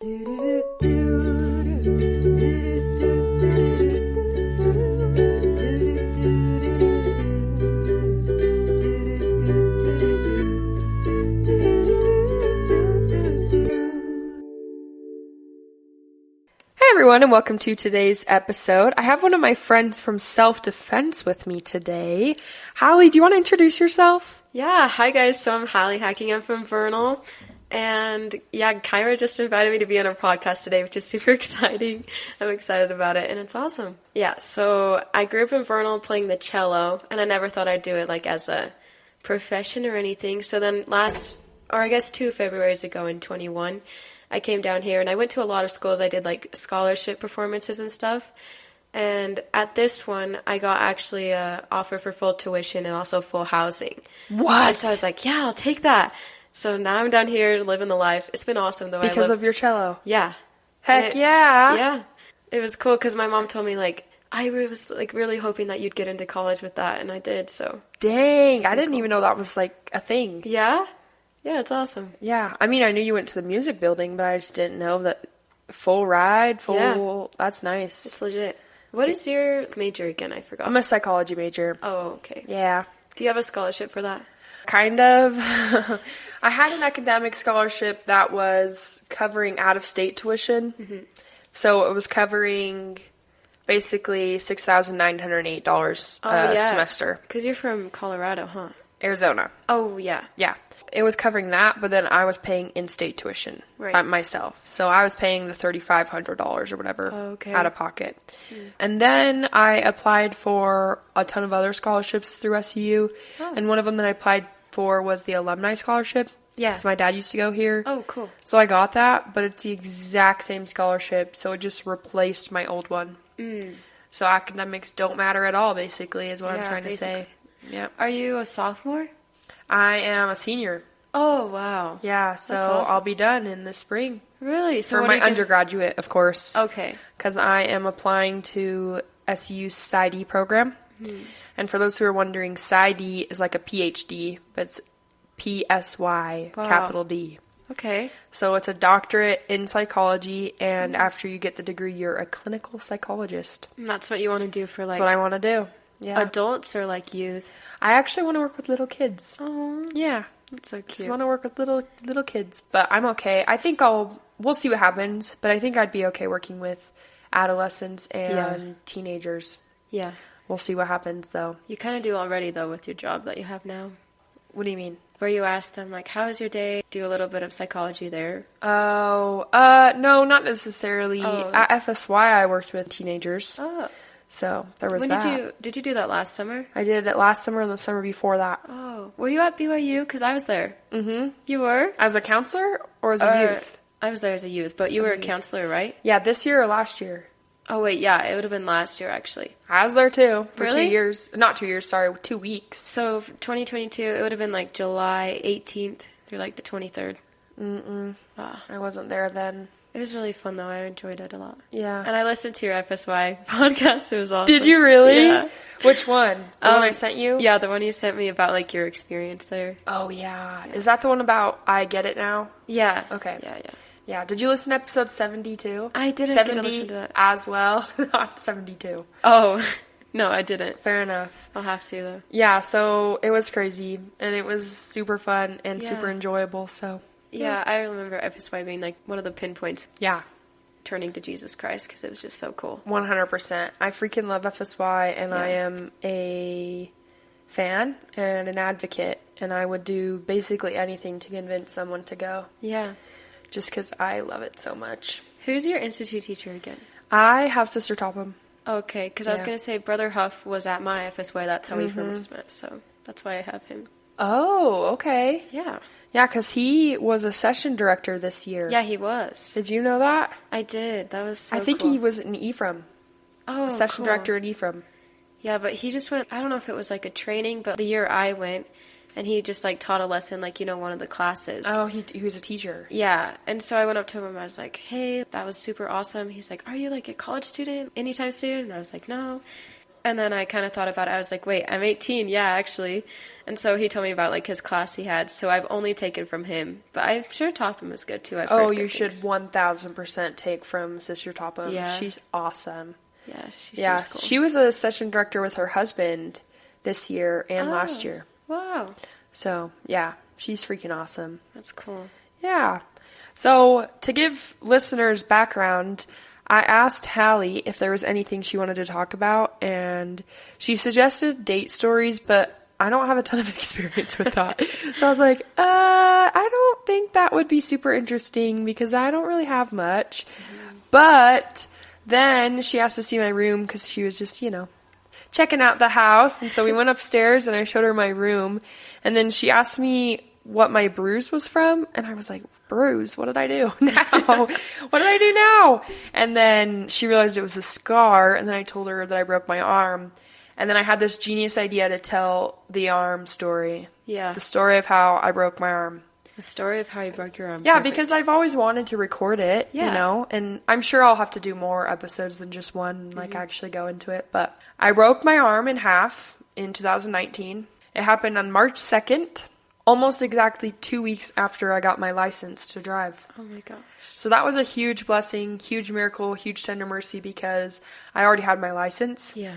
Everyone, and welcome to today's episode. I have one of my friends from self-defense with me today. Halle, do you want to introduce yourself? Yeah, hi guys. So I'm Halle hacking. I'm from Vernal. And yeah, Kyra just invited me to be on her podcast today, which is super exciting. I'm excited about it, and it's awesome. Yeah, so I grew up in Vernal playing the cello, and I never thought I'd do it like as a profession or anything. So then 2 Februaries ago in 21, I came down here, and I went to a lot of schools. I did like scholarship performances and stuff. And at this one, I got actually an offer for full tuition and also full housing. What? And so I was like, yeah, I'll take that. So now I'm down here living the life. It's been awesome, though. Because of your cello? Yeah. Heck yeah. Yeah. It was cool because my mom told me, like, I was, like, really hoping that you'd get into college with that, and I did, so. Dang, I didn't even know that was, like, a thing. Yeah? Yeah, it's awesome. Yeah. I mean, I knew you went to the music building, but I just didn't know that full ride, Yeah. That's nice. It's legit. What is your major again? I forgot. I'm a psychology major. Oh, okay. Yeah. Do you have a scholarship for that? Kind of. I had an academic scholarship that was covering out-of-state tuition. Mm-hmm. So it was covering basically $6,908 a semester. Because you're from Colorado, huh? Arizona. Oh, yeah. Yeah. It was covering that, but then I was paying in-state tuition myself. So I was paying the $3,500 or whatever out of pocket. Mm. And then I applied for a ton of other scholarships through SUU. Oh. And one of them that I applied for was the alumni scholarship. Yeah. Because my dad used to go here. Oh, cool. So I got that, but it's the exact same scholarship. So it just replaced my old one. Mm. So academics don't matter at all, basically, is what I'm trying to say. Yep. Are you a sophomore? I am a senior. Oh, wow. Yeah, so awesome. I'll be done in the spring. Really? So for my undergraduate, of course. Okay. Because I am applying to SU's PsyD program. Mm. And for those who are wondering, PsyD is like a PhD, but it's PSY, capital D. Okay. So it's a doctorate in psychology, and after you get the degree, you're a clinical psychologist. And that's what you want to do for, like... That's what I want to do. Yeah. Adults or, like, youth? I actually want to work with little kids. Oh. Yeah. That's so cute. Just want to work with little kids. But I'm okay. I think we'll see what happens, but I think I'd be okay working with adolescents and teenagers. Yeah. We'll see what happens, though. You kind of do already, though, with your job that you have now. What do you mean? Where you ask them, like, how is your day? Do a little bit of psychology there. Oh, no, not necessarily. At FSY, I worked with teenagers. Oh. So, there was that. Did you do that last summer? I did it last summer and the summer before that. Oh. Were you at BYU? Because I was there. Mm-hmm. You were? As a counselor or as a youth? I was there as a youth, but you were a counselor, right? Yeah, this year or last year? Oh, wait, yeah, it would have been last year, actually. I was there, too, for really? 2 years. Not 2 years, sorry, 2 weeks. So, 2022, it would have been, like, July 18th through, like, the 23rd. Mm-mm. I wasn't there then. It was really fun, though. I enjoyed it a lot. Yeah. And I listened to your FSY podcast. It was awesome. Did you really? Yeah. Which one? The one I sent you? Yeah, the one you sent me about, like, your experience there. Oh, yeah. Is that the one about I Get It Now? Yeah. Okay. Yeah. Yeah. Did you listen to episode 72? I didn't 70 get to listen to that. As well. Not 72. Oh, no, I didn't. Fair enough. I'll have to, though. Yeah, so it was crazy. And it was super fun and super enjoyable, so. Yeah, I remember FSY being, like, one of the pinpoints. Yeah. Turning to Jesus Christ, because it was just so cool. 100%. I freaking love FSY, and I am a fan and an advocate, and I would do basically anything to convince someone to go. Yeah. Just because I love it so much. Who's your institute teacher again? I have Sister Topham. Okay, because I was going to say Brother Huff was at my FSY. That's how we first met, so that's why I have him. Oh, okay. Yeah. Yeah, because he was a session director this year. Yeah, he was. Did you know that? I did. That was so cool. I think he was in Ephraim. Oh, session director in Ephraim. Yeah, but he just went, I don't know if it was like a training, but the year I went, and he just like taught a lesson, like, you know, one of the classes. Oh, he was a teacher. Yeah, and so I went up to him and I was like, hey, that was super awesome. He's like, are you like a college student anytime soon? And I was like, no. And then I kind of thought about it. I was like, wait, I'm 18. Yeah, actually. And so he told me about, like, his class he had. So I've only taken from him. But I'm sure Topham is good, too. I've heard you should 1000% take from Sister Topham. Yeah. She's awesome. Yeah, she seems cool. She was a session director with her husband this year and last year. Wow. So, yeah, she's freaking awesome. That's cool. Yeah. So, to give listeners background, I asked Halle if there was anything she wanted to talk about, and she suggested date stories, but I don't have a ton of experience with that. So I was like, I don't think that would be super interesting because I don't really have much. Mm-hmm. But then she asked to see my room because she was just, checking out the house. And so we went upstairs and I showed her my room. And then she asked me what my bruise was from. And I was like, bruise? What did I do now? What did I do now? And then she realized it was a scar. And then I told her that I broke my arm. And then I had this genius idea to tell the arm story. Yeah. The story of how I broke my arm. The story of how you broke your arm. Yeah, perfect. Because I've always wanted to record it, and I'm sure I'll have to do more episodes than just one, like actually go into it. But I broke my arm in half in 2019. It happened on March 2nd, almost exactly 2 weeks after I got my license to drive. Oh my gosh. So that was a huge blessing, huge miracle, huge tender mercy because I already had my license. Yeah.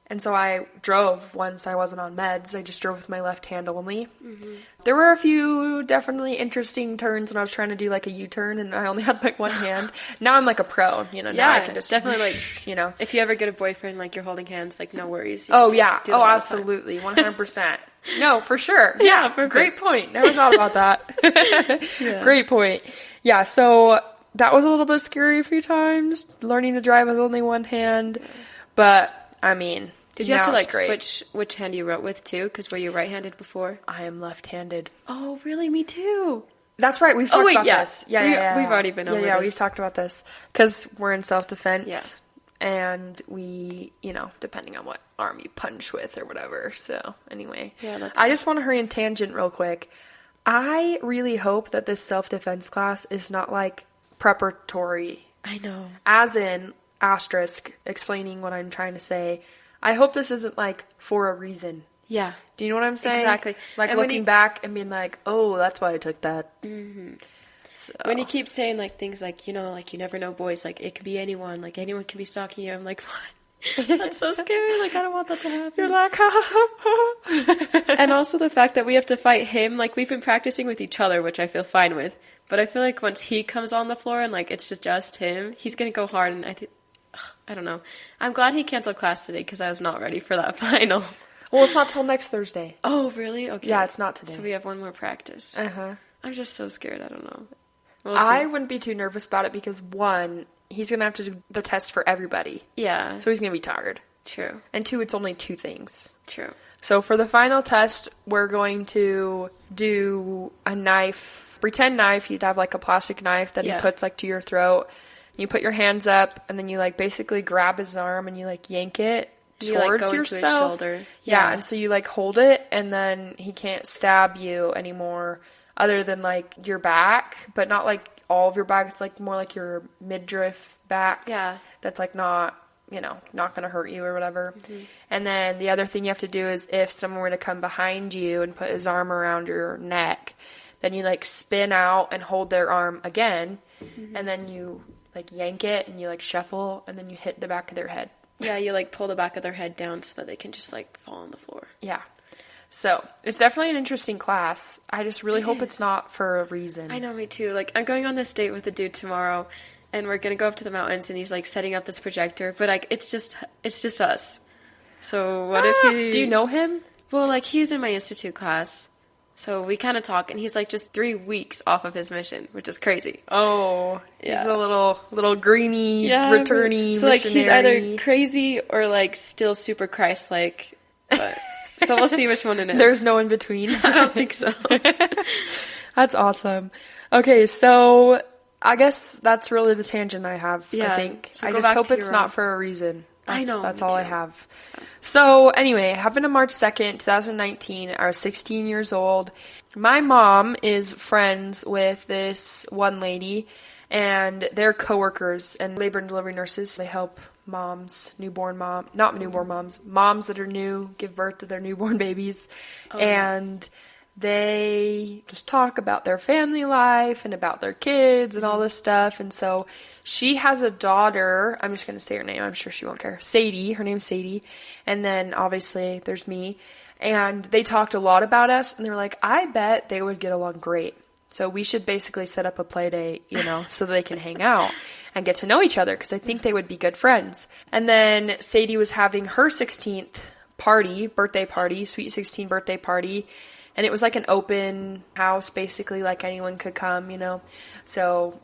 And so I drove once I wasn't on meds. I just drove with my left hand only. Mm-hmm. There were a few definitely interesting turns when I was trying to do like a U-turn and I only had like one hand. Now I'm like a pro, now I can just definitely like, if you ever get a boyfriend, like you're holding hands, like no worries. Absolutely. 100%. No, for sure. Yeah, great point. Never thought about that. Great point. Yeah, so that was a little bit scary a few times, learning to drive with only one hand. But, I mean, did you have to, like, switch which hand you wrote with, too? Because were you right-handed before? I am left-handed. Oh, really? Me, too. That's right. We've talked about this. Yeah. We've already been over this. Yeah, we've talked about this. Because we're in self-defense. Yeah. And we, depending on what arm you punch with or whatever. So, anyway. Yeah, I just want to hurry in tangent real quick. I really hope that this self-defense class is not, like, preparatory. I know. As in, asterisk, explaining what I'm trying to say. I hope this isn't, like, for a reason. Yeah. Do you know what I'm saying? Exactly. Like, and looking back and being like, oh, that's why I took that. Mm-hmm. So. When you keep saying, like, things like, you never know boys, like, it could be anyone, like, anyone can be stalking you. I'm like, what? That's so scary. Like, I don't want that to happen. You're like, ha. And also the fact that we have to fight him, like, we've been practicing with each other, which I feel fine with. But I feel like once he comes on the floor and, like, it's just him, he's going to go hard, and I don't know. I'm glad he canceled class today because I was not ready for that final. Well, it's not till next Thursday. Oh, really? Okay. Yeah, it's not today. So we have one more practice. Uh-huh. I'm just so scared. I don't know. We'll I wouldn't be too nervous about it because, one, he's going to have to do the test for everybody. Yeah. So he's going to be tired. True. And two, it's only 2 things. True. So for the final test, we're going to do a knife, pretend knife. You'd have, like, a plastic knife that he puts, like, to your throat. You put your hands up, and then you, like, basically grab his arm, and you, like, yank it towards go yourself. Into his shoulder. Yeah, and so you, like, hold it, and then he can't stab you anymore other than, like, your back, but not, like, all of your back. It's, like, more like your midriff back. Yeah. That's, like, not going to hurt you or whatever. Mm-hmm. And then the other thing you have to do is if someone were to come behind you and put his arm around your neck, then you, like, spin out and hold their arm again, and then you, like, yank it, and you, like, shuffle, and then you hit the back of their head. Yeah, you, like, pull the back of their head down so that they can just, like, fall on the floor. Yeah. So, it's definitely an interesting class. I just really hope it's not for a reason. I know, me too. Like, I'm going on this date with a dude tomorrow, and we're gonna go up to the mountains, and he's, like, setting up this projector, but, like, it's just us. So, what if he... Do you know him? Well, like, he's in my institute class. So we kind of talk, and he's, like, just 3 weeks off of his mission, which is crazy. Oh, yeah. He's a little greeny, returny so, missionary. Like, he's either crazy or, like, still super Christ-like. But, so we'll see which one it is. There's no in between. I don't think so. That's awesome. Okay, so I guess that's really the tangent I have, I think. So I just hope it's not for a reason. I know. That's all I have. So, anyway, it happened on March 2nd, 2019. I was 16 years old. My mom is friends with this one lady, and they're coworkers and labor and delivery nurses. They help moms that are new, give birth to their newborn babies. And they just talk about their family life and about their kids and all this stuff. And so she has a daughter. I'm just going to say her name. I'm sure she won't care. Sadie. Her name's Sadie. And then obviously there's me. And they talked a lot about us. And they were like, I bet they would get along great. So we should basically set up a play date, so they can hang out and get to know each other, because I think they would be good friends. And then Sadie was having her 16th birthday party, sweet 16 birthday party. And it was like an open house, basically, like anyone could come, So,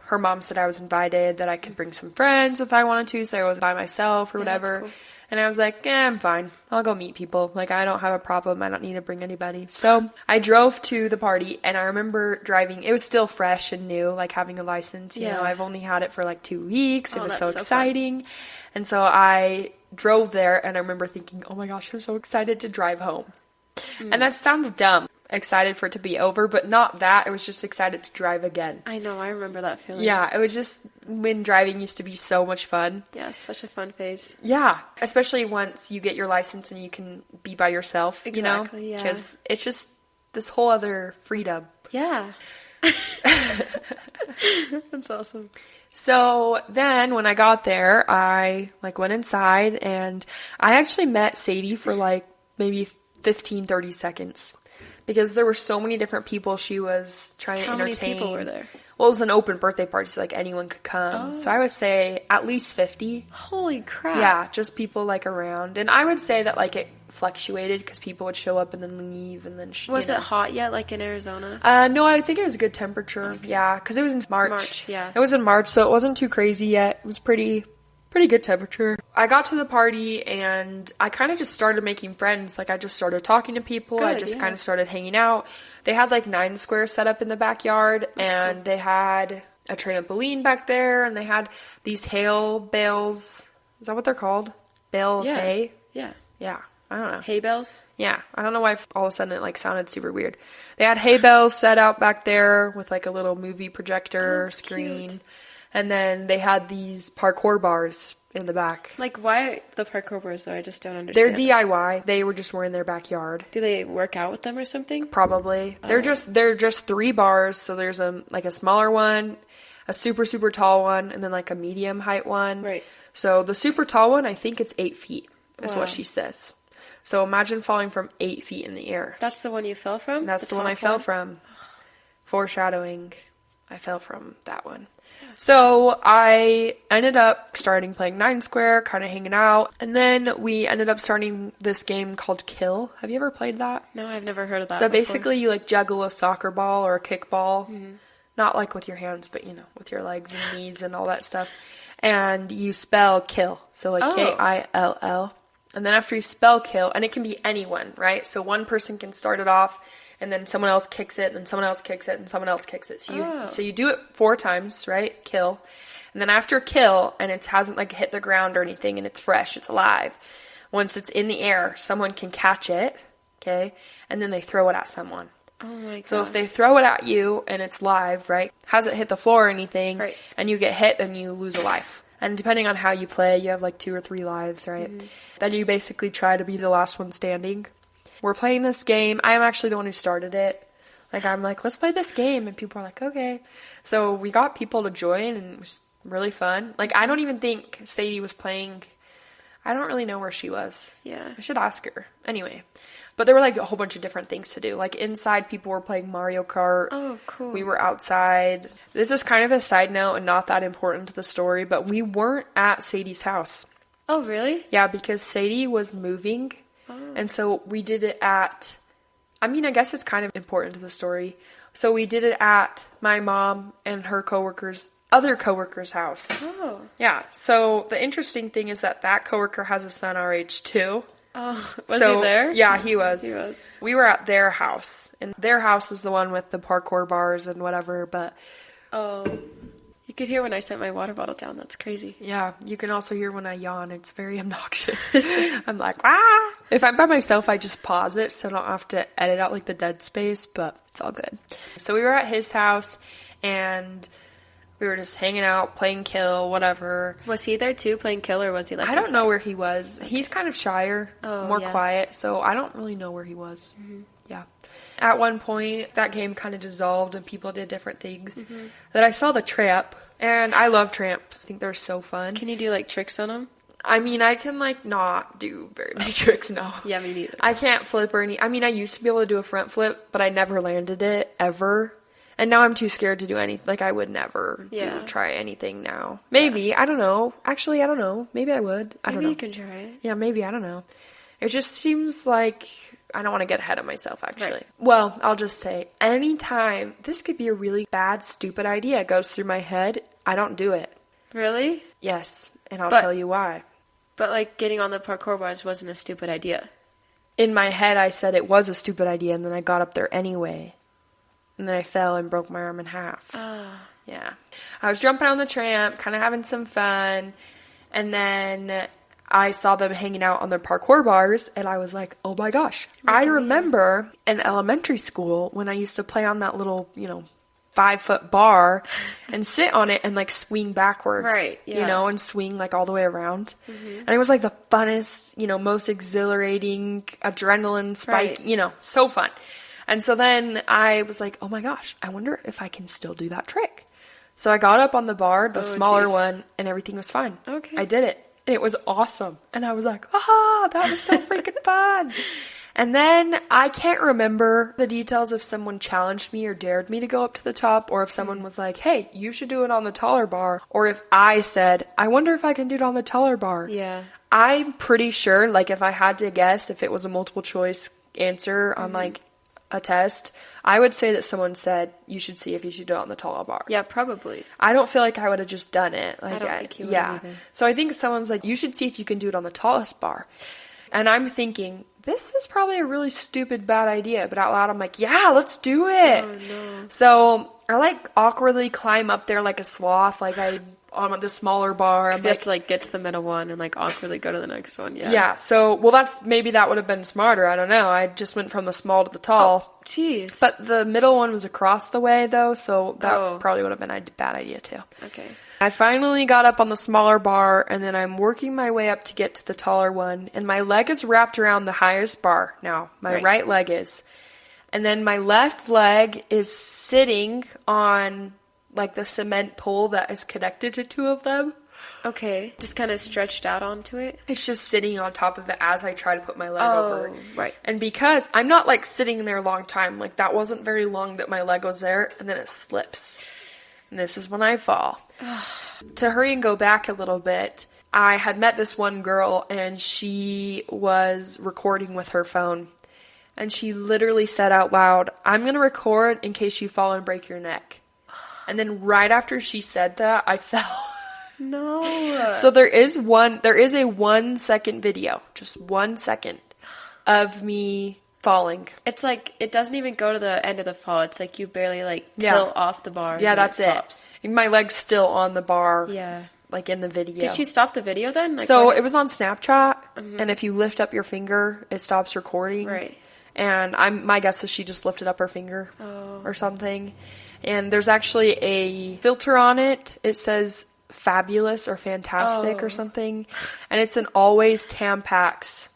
her mom said I was invited, that I could bring some friends if I wanted to, so I was by myself or whatever. That's cool. And I was like, I'm fine. I'll go meet people. Like, I don't have a problem. I don't need to bring anybody. So I drove to the party, and I remember driving. It was still fresh and new, like having a license. You know, I've only had it for like 2 weeks. It was so exciting. Fun. And so I drove there, and I remember thinking, oh my gosh, I'm so excited to drive home. And that sounds dumb. Excited for it to be over, but not that. I was just excited to drive again. I know, I remember that feeling. Yeah, it was just when driving used to be so much fun. Yeah, such a fun phase. Yeah, especially once you get your license and you can be by yourself, exactly, yeah. Because it's just this whole other freedom. Yeah. That's awesome. So then when I got there, I went inside, and I actually met Sadie for maybe 15, 30 seconds. Because there were so many different people she was trying to entertain. How many people were there? Well, it was an open birthday party, so anyone could come. Oh. So I would say at least 50. Holy crap. Yeah, just people around. And I would say that it fluctuated, because people would show up and then leave, and then Was it hot yet, like in Arizona? No, I think it was a good temperature. Okay. Yeah, because it was in March. Yeah. It was in March, so it wasn't too crazy yet. It was pretty good temperature. I got to the party, and I kind of just started making friends. I just started talking to people. Good, I just kind of started hanging out. They had 9 squares set up in the backyard. That's and cool. They had a trampoline back there, and they had these hail bales. Is that what they're called? Bale of hay? Yeah. Yeah. I don't know. Hay bales? Yeah. I don't know why all of a sudden it sounded super weird. They had hay bales set out back there with a little movie projector screen. Cute. And then they had these parkour bars in the back. Why the parkour bars, though? I just don't understand. They're DIY. They were just in their backyard. Do they work out with them or something? Probably. Oh. They're just 3 bars. So there's a smaller one, a super, super tall one, and then a medium height one. Right. So the super tall one, I think it's 8 feet, is what she says. So imagine falling from 8 feet in the air. That's the one you fell from? That's the one I fell from. Foreshadowing. I fell from that one. So I ended up starting playing 9 square, kind of hanging out. And then we ended up starting this game called Kill. Have you ever played that? No, I've never heard of that So basically you juggle a soccer ball or a kickball. Mm-hmm. Not with your hands, but with your legs and knees and all that stuff. And you spell kill. So Kill. And then after you spell kill, and it can be anyone, right? So one person can start it off, and then someone else kicks it, and then someone else kicks it, and someone else kicks it. So you do it 4 times, right? Kill. And then after kill, and it hasn't hit the ground or anything, and it's fresh, it's alive. Once it's in the air, someone can catch it, okay? And then they throw it at someone. Oh my gosh. So if they throw it at you, and it's live, right? Hasn't hit the floor or anything, right. And you get hit, then you lose a life. And depending on how you play, you have 2 or 3 lives, right? Mm-hmm. Then you basically try to be the last one standing. We're playing this game. I am actually the one who started it. I'm let's play this game. And people are okay. So we got people to join, and it was really fun. I don't even think Sadie was playing. I don't really know where she was. Yeah. I should ask her. Anyway. But there were a whole bunch of different things to do. Inside, people were playing Mario Kart. Oh, cool. We were outside. This is kind of a side note and not that important to the story, but we weren't at Sadie's house. Oh, really? Yeah, because Sadie was moving. Oh. And so we did it at, I guess it's kind of important to the story. So we did it at my mom and her other coworker's house. Oh. Yeah. So the interesting thing is that coworker has a son our age too. Oh, was he there? Yeah, he was. He was. We were at their house, and their house is the one with the parkour bars and whatever, but... Oh, you could hear when I set my water bottle down. That's crazy. Yeah, you can also hear when I yawn. It's very obnoxious. I'm ah! If I'm by myself, I just pause it, so I don't have to edit out the dead space, but it's all good. So we were at his house, and We were just hanging out, playing kill, whatever. Was he there too, playing kill, or was he like I don't inside? know where he was. Okay. He's kind of shyer, more quiet, so I don't really know where he was. Mm-hmm. Yeah. At one point, that game kind of dissolved and people did different things. Mm-hmm. Then I saw the tramp, and I love tramps. I think they're so fun. Can you do, like, tricks on them? I mean, I can, like, not do very many tricks, no. Yeah, me neither. I can't flip or any... I mean, I used to be able to do a front flip, but I never landed it, ever. And now I'm too scared to do anything. Like, I would never try anything now. Maybe. I don't know. Actually, I don't know. Maybe I would. I don't know. Maybe you can try it. Yeah, maybe. I don't know. It just seems like... I don't want to get ahead of myself, actually. Right. Well, I'll just say, anytime this could be a really bad, stupid idea goes through my head, I don't do it. Really? Yes, and I'll tell you why. But, like, getting on the parkour bars wasn't a stupid idea. In my head, I said it was a stupid idea, and then I got up there anyway. And then I fell and broke my arm in half. Yeah. I was jumping on the tramp, kind of having some fun, and then I saw them hanging out on their parkour bars, and I was like, oh my gosh. I remember in elementary school when I used to play on that little, 5-foot bar and sit on it and, like, swing backwards. Right, yeah. And swing, like, all the way around. Mm-hmm. And it was, like, the funnest, most exhilarating adrenaline spike, so fun. And so then I was like, oh my gosh, I wonder if I can still do that trick. So I got up on the bar, the smaller one, and everything was fine. Okay. I did it. And it was awesome. And I was like, that was so freaking fun. And then I can't remember the details if someone challenged me or dared me to go up to the top, or if someone was like, hey, you should do it on the taller bar, or if I said, I wonder if I can do it on the taller bar. Yeah. I'm pretty sure, like, if I had to guess, if it was a multiple choice answer on, like, a test, I would say that someone said, you should see if you should do it on the taller bar. Yeah, probably. I don't feel like I would have just done it. Like, I don't think you would either. So I think someone's like, you should see if you can do it on the tallest bar. And I'm thinking, this is probably a really stupid, bad idea. But out loud, I'm like, yeah, let's do it. Oh, no. So I, like, awkwardly climb up there like a sloth, like on the smaller bar. Because you have to, like, get to the middle one and, like, awkwardly go to the next one, yeah. Yeah, so, maybe that would have been smarter, I don't know. I just went from the small to the tall. Oh, jeez. But the middle one was across the way, though, so that probably would have been a bad idea, too. Okay. I finally got up on the smaller bar, and then I'm working my way up to get to the taller one, and my leg is wrapped around the highest bar now. My right leg is. And then my left leg is sitting on, like, the cement pole that is connected to two of them. Okay. Just kind of stretched out onto it? It's just sitting on top of it as I try to put my leg over it. Right. And because I'm not, like, sitting there a long time, like, that wasn't very long that my leg was there, and then it slips. And this is when I fall. To hurry and go back a little bit, I had met this one girl, and she was recording with her phone. And she literally said out loud, I'm going to record in case you fall and break your neck. And then right after she said that, I fell. No. So there is a 1 second video, just 1 second, of me falling. It's like, it doesn't even go to the end of the fall. It's like you barely, like, tilt off the bar. Yeah, that's it. My leg's still on the bar. Yeah. Like, in the video. Did she stop the video then? Like, so it was on Snapchat, and if you lift up your finger, it stops recording. Right. And my guess is she just lifted up her finger or something. And there's actually a filter on it. It says fabulous or fantastic or something. And it's an always Tampax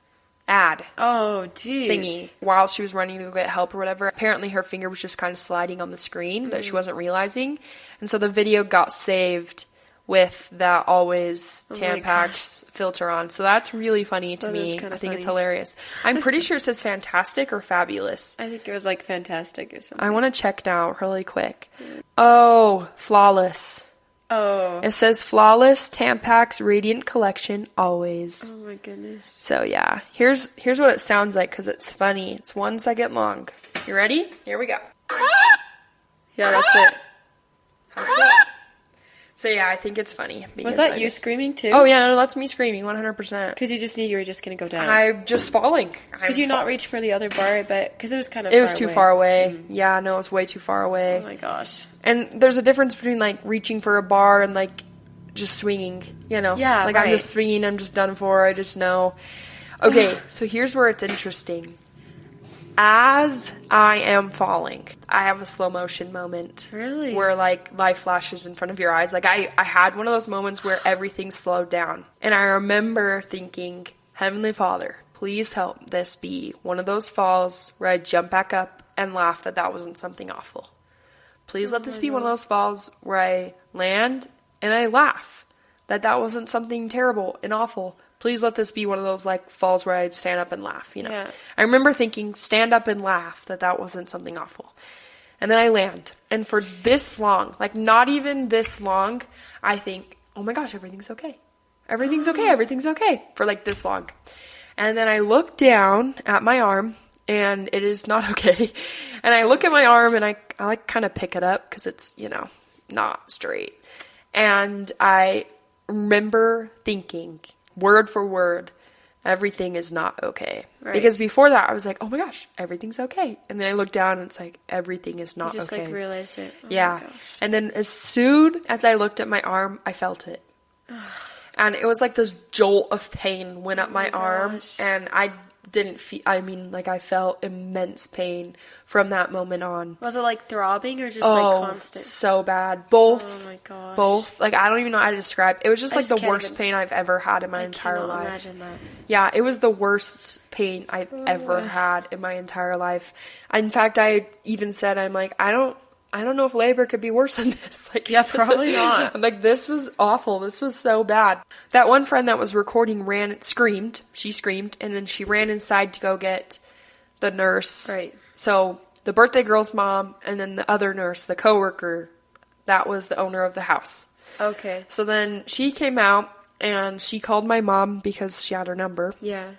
ad. Oh, geez. Thingy. While she was running to get help or whatever. Apparently her finger was just kind of sliding on the screen that she wasn't realizing. And so the video got saved with that always Tampax filter on. So that's really funny to me. I think it's hilarious. I'm pretty sure it says fantastic or fabulous. I think it was like fantastic or something. I want to check now really quick. Oh, flawless. Oh. It says flawless Tampax Radiant Collection always. Oh my goodness. So yeah, here's what it sounds like because it's funny. It's 1 second long. You ready? Here we go. Yeah, that's it. That's it. So yeah, I think it's funny. Was that you screaming too? Oh yeah, no, that's me screaming 100%. Because you just knew you were just going to go down. I'm just falling. Could you not reach for the other bar, I bet? Because it was kind of It was too far away. Yeah, no, it was way too far away. Oh my gosh. And there's a difference between, like, reaching for a bar and, like, just swinging, you know? Yeah, Like, I'm just swinging, I'm just done for, I just know. Okay, so here's where it's interesting. as I am falling, I have a slow motion moment. Really? Where, like, life flashes in front of your eyes. Like, I had one of those moments where everything slowed down. And I remember thinking, Heavenly Father, please help this be one of those falls where I jump back up and laugh that wasn't something awful. Please let this be one of those falls where I land and I laugh that wasn't something terrible and awful. Please let this be one of those, like, falls where I stand up and laugh, you know. Yeah. I remember thinking, stand up and laugh that wasn't something awful. And then I land. And for this long, like, not even this long, I think, oh my gosh, everything's okay. Everything's okay. Everything's okay. For, like, this long. And then I look down at my arm, and it is not okay. And I look at my arm, and I like, kind of pick it up, because it's, you know, not straight. And I remember thinking, word for word, everything is not okay. Right. Because before that, I was like, oh my gosh, everything's okay. And then I looked down and it's like, everything is not okay. You just like realized it. Oh yeah. My gosh. And then as soon as I looked at my arm, I felt it. And it was like this jolt of pain went up my arm. And I didn't feel, I mean, like, I felt immense pain from that moment on. Was it like throbbing or just like constant? So bad. Both. Oh my gosh. Both. Like, I don't even know how to describe it. It was just like the worst pain I've ever had in my entire life. I imagine that. Yeah, it was the worst pain I've ever had in my entire life. In fact, I even said, I'm like, I don't know if labor could be worse than this. Like, yeah, probably not. I'm like, this was awful. This was so bad. That one friend that was recording screamed. She screamed, and then she ran inside to go get the nurse. Right. So the birthday girl's mom, and then the other nurse, the coworker, that was the owner of the house. Okay. So then she came out, and she called my mom because she had her number. Yeah.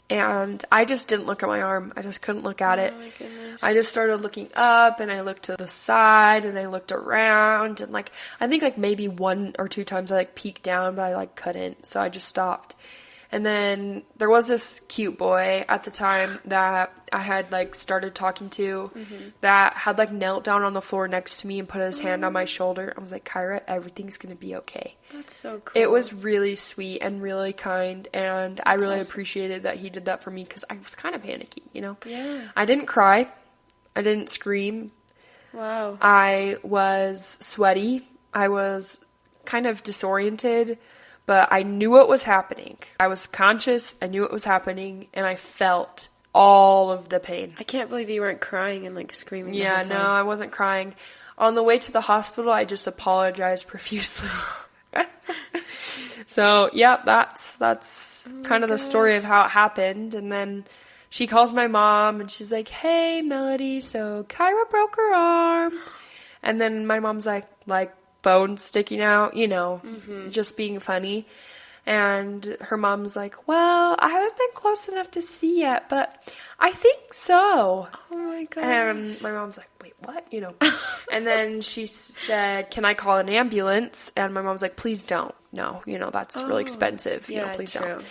And I just didn't look at my arm. I just couldn't look at it. Oh my goodness. I just started looking up, and I looked to the side, and I looked around, and, like, I think, like, maybe 1 or 2 times I, like, peeked down, but I, like, couldn't, so I just stopped. And then there was this cute boy at the time that I had, like, started talking to that had, like, knelt down on the floor next to me and put his hand on my shoulder. I was like, Kyra, everything's gonna be okay. That's so cool. It was really sweet and really kind, and I really appreciated that he did that for me, because I was kind of panicky, you know? Yeah. I didn't cry. I didn't scream. Wow. I was sweaty. I was kind of disoriented, but I knew what was happening. I was conscious, I knew what was happening, and I felt all of the pain. I can't believe you weren't crying and, like, screaming the whole time. Yeah, no, I wasn't crying. On the way to the hospital, I just apologized profusely. So, yeah, that's kind of the story of how it happened. And then she calls my mom, and she's like, hey, Melody, so Kyra broke her arm. And then my mom's like, bones sticking out, you know, just being funny. And her mom's like, well, I haven't been close enough to see yet, but I think so. Oh my gosh. And my mom's like, wait, what? You know. And then she said, can I call an ambulance? And my mom's like, please don't. No, you know, that's really expensive. You know, please don't.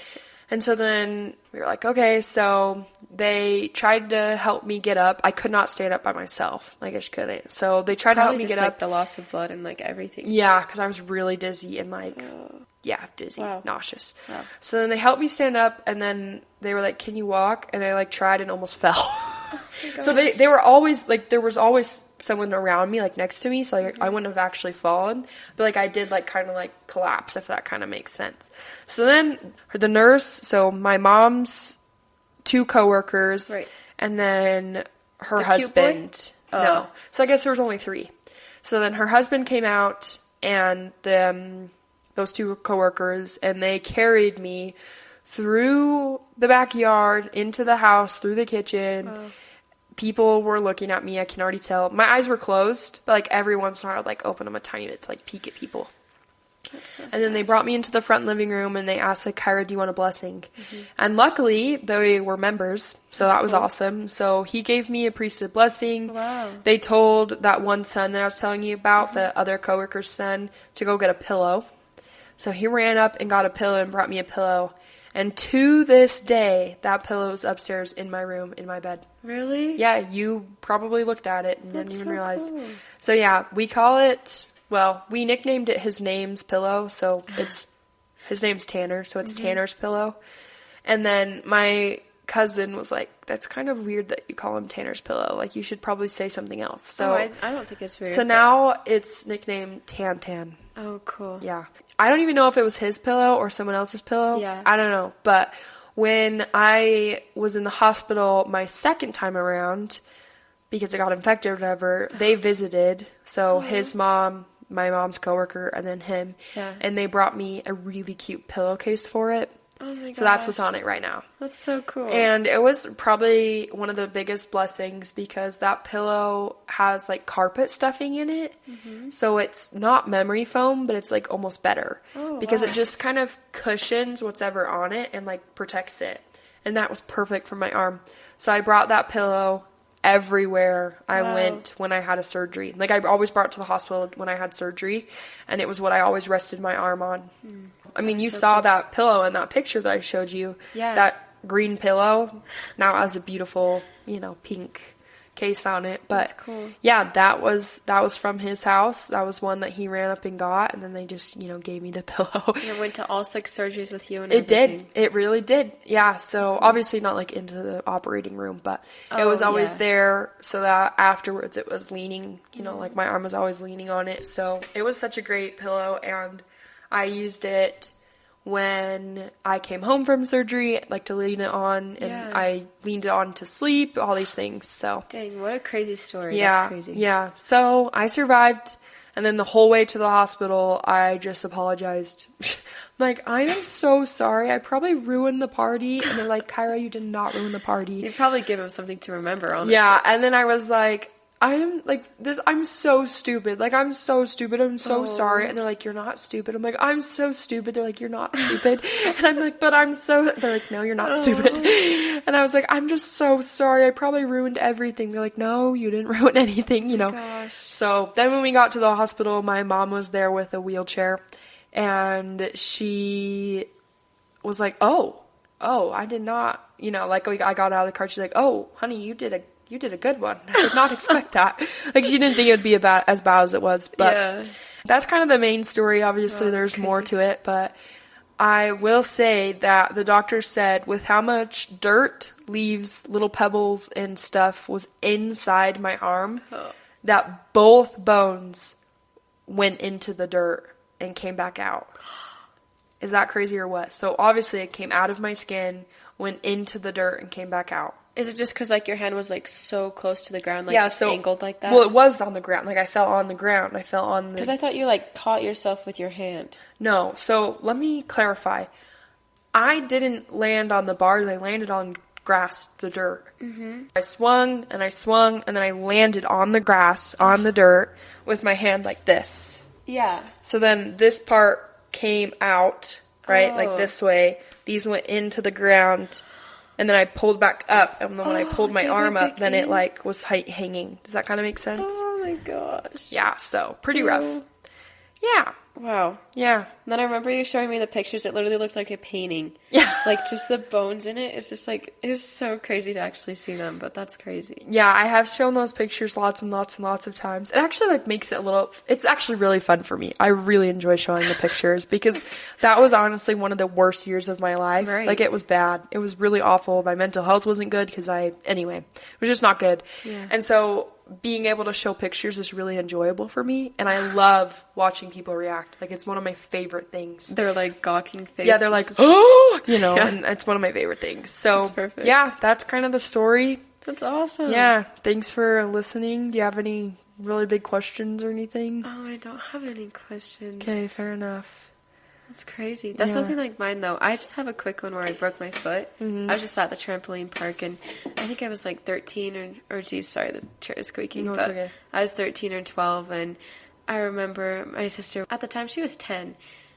And so then we were like, okay, so they tried to help me get up. I could not stand up by myself. Like, I just couldn't. So they tried to help me get up. The loss of blood and, like, everything. Yeah, because I was really dizzy and, like, dizzy, nauseous. Wow. So then they helped me stand up, and then they were like, can you walk? And I, like, tried and almost fell. Oh so they were always, like, there was always someone around me, like, next to me, so, like, I wouldn't have actually fallen. But, like, I did, like, kind of, like, collapse, if that kind of makes sense. So then the nurse, so my mom's 2 coworkers, and then her husband. Oh. No. So I guess there was only 3. So then her husband came out, and those 2 coworkers, and they carried me through the backyard, into the house, through the kitchen. Oh. People were looking at me, I can already tell. My eyes were closed, but, like, every once in a while I'd, like, open them a tiny bit to, like, peek at people. That's so sad. And then they brought me into the front living room, and they asked, like, Kyra, do you want a blessing? And luckily, they were members, so that was awesome. So he gave me a priesthood blessing. Wow. They told that one son that I was telling you about, the other coworker's son, to go get a pillow. So he ran up and got a pillow and brought me a pillow. And to this day, that pillow is upstairs in my room, in my bed. Really? Yeah, you probably looked at it and didn't even realize. Cool. So yeah, we call it, well, we nicknamed it his name's pillow. So his name's Tanner, so it's Tanner's pillow. And then my cousin was like, that's kind of weird that you call him Tanner's pillow. Like, you should probably say something else. So I don't think it's weird. So now it's nicknamed Tan Tan. Oh, cool. Yeah. I don't even know if it was his pillow or someone else's pillow. Yeah. I don't know. But when I was in the hospital my second time around, because I got infected or whatever, they visited. So his mom, my mom's coworker, and then him. Yeah. And they brought me a really cute pillowcase for it. Oh my gosh. So that's what's on it right now. That's so cool. And it was probably one of the biggest blessings because that pillow has like carpet stuffing in it. Mm-hmm. So it's not memory foam, but it's like almost better. Oh, because it just kind of cushions what's ever on it and like protects it. And that was perfect for my arm. So I brought that pillow everywhere I went when I had a surgery. Like, I always brought it to the hospital when I had surgery, and it was what I always rested my arm on. I mean, you saw that pillow in that picture that I showed you. Yeah. That green pillow now has a beautiful, pink case on it. But that's cool. Yeah, that was from his house. That was one that he ran up and got, and then they just, gave me the pillow. And it went to all 6 surgeries with you and everything. It did. It really did. Yeah, so obviously not like into the operating room, but it was always there so that afterwards it was leaning, like my arm was always leaning on it. So it was such a great pillow, and I used it when I came home from surgery, like to lean it on, and I leaned it on to sleep, all these things, so. Dang, what a crazy story. Yeah, that's crazy. Yeah, so I survived, and then the whole way to the hospital, I just apologized. Like, I am so sorry, I probably ruined the party, and they're like, Kyra, you did not ruin the party. You probably give them something to remember, honestly. Yeah, and then I was like, I'm so stupid. Like, I'm so stupid. I'm so sorry. And they're like, you're not stupid. I'm like, I'm so stupid. They're like, you're not stupid. And I'm like, but I'm so, they're like, no, you're not stupid. And I was like, I'm just so sorry. I probably ruined everything. They're like, no, you didn't ruin anything, Gosh. So then when we got to the hospital, my mom was there with a wheelchair, and she was like, oh, I did not, I got out of the car. She's like, oh, honey, you did a good one. I did not expect that. Like, she didn't think it would be as bad as it was. But that's kind of the main story. Obviously, there's more to it. But I will say that the doctor said with how much dirt, leaves, little pebbles, and stuff was inside my arm, that both bones went into the dirt and came back out. Is that crazy or what? So, obviously, it came out of my skin, went into the dirt, and came back out. Is it just because, like, your hand was, like, so close to the ground, like, so angled like that? Well, it was on the ground. Like, I fell on the ground. I fell on the... Because I thought you, like, caught yourself with your hand. No. So, let me clarify. I didn't land on the bars. I landed on grass, the dirt. Mm-hmm. I swung, and then I landed on the grass, on the dirt, with my hand like this. Yeah. So, then this part came out, right? Like, this way. These went into the ground. And then I pulled back up, and then when I pulled my arm up, then it, like, was hanging. Does that kind of make sense? Oh, my gosh. Yeah, so, pretty rough. Yeah. Wow. Yeah. And then I remember you showing me the pictures. It literally looked like a painting. Yeah. Like, just the bones in it. It's just, like, it was so crazy to actually see them, but that's crazy. Yeah, I have shown those pictures lots and lots and lots of times. It actually, like, makes it it's actually really fun for me. I really enjoy showing the pictures because that was honestly one of the worst years of my life. Right. Like, it was bad. It was really awful. My mental health wasn't good because anyway, it was just not good. Yeah. And so being able to show pictures is really enjoyable for me, and I love watching people react. Like, it's one of my favorite things. They're like gawking faces. Yeah, they're like, oh, and it's one of my favorite things. So, that's perfect. Yeah, that's kind of the story. That's awesome. Yeah, thanks for listening. Do you have any really big questions or anything? Oh, I don't have any questions. Okay, fair enough. That's crazy. That's nothing like mine, though. I just have a quick one where I broke my foot. Mm-hmm. I was just at the trampoline park, and I think I was like 13 or geez, sorry, the chair is squeaking. No, it's okay. I was 13 or 12, and I remember my sister, at the time, she was 10,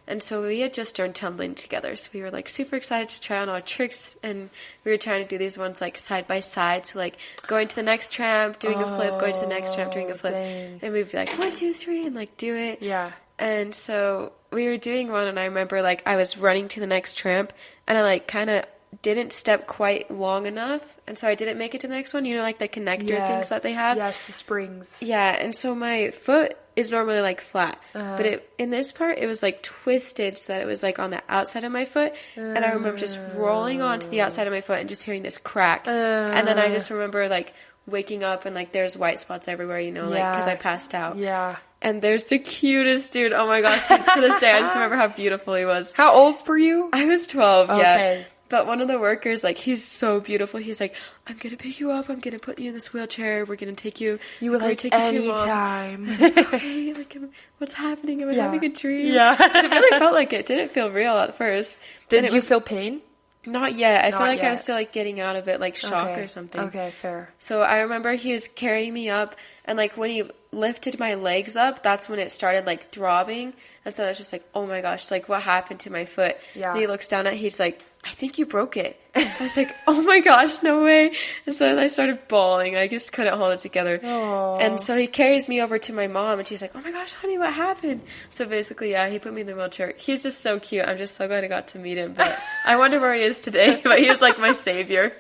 and so we had just started tumbling together, so we were like super excited to try on our tricks, and we were trying to do these ones like side by side, so like going to the next tramp, doing a flip, going to the next tramp, doing a flip, and we'd be like 1, 2, 3, and like do it. Yeah. And so we were doing one, and I remember, like, I was running to the next tramp, and I, like, kind of didn't step quite long enough, and so I didn't make it to the next one. You know, like, the connector things that they have? Yes, the springs. Yeah, and so my foot is normally like flat, but in this part it was like twisted so that it was like on the outside of my foot, and I remember just rolling onto the outside of my foot and just hearing this crack, and then I just remember like waking up and like there's white spots everywhere, you know, like because I passed out. Yeah. And there's the cutest dude. Oh my gosh, to this day I just remember how beautiful he was. How old were you? I was 12. Okay. Yeah. But one of the workers, like, he's so beautiful. He's like, I'm going to pick you up. I'm going to put you in this wheelchair. We're going to take you. You were like, anytime. I was like, okay, like, what's happening? Am I having a dream? Yeah. It really felt like it. Didn't feel real at first. Did you feel pain? Not yet. I felt like I was still, like, getting out of it, like, shock or something. Okay, fair. So I remember he was carrying me up, and, like, when he lifted my legs up, that's when it started, like, throbbing. And so I was just like, oh my gosh, like, what happened to my foot? Yeah. And he looks down at it, he's like, I think you broke it. I was like, oh my gosh, no way. And so I started bawling. I just couldn't hold it together. Aww. And so he carries me over to my mom, and she's like, oh my gosh, honey, what happened? So basically, yeah, he put me in the wheelchair. He's just so cute. I'm just so glad I got to meet him. But I wonder where he is today. But he was like my savior.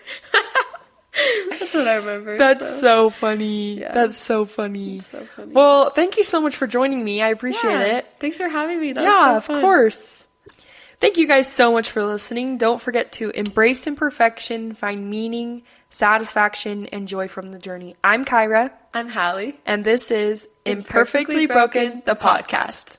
That's what I remember. That's so funny. Yeah. That's so funny. It's so funny. Well, thank you so much for joining me. I appreciate it. Thanks for having me. That was so fun. Of course. Thank you guys so much for listening. Don't forget to embrace imperfection, find meaning, satisfaction, and joy from the journey. I'm Kyra. I'm Halle. And this is Imperfectly Broken, the podcast.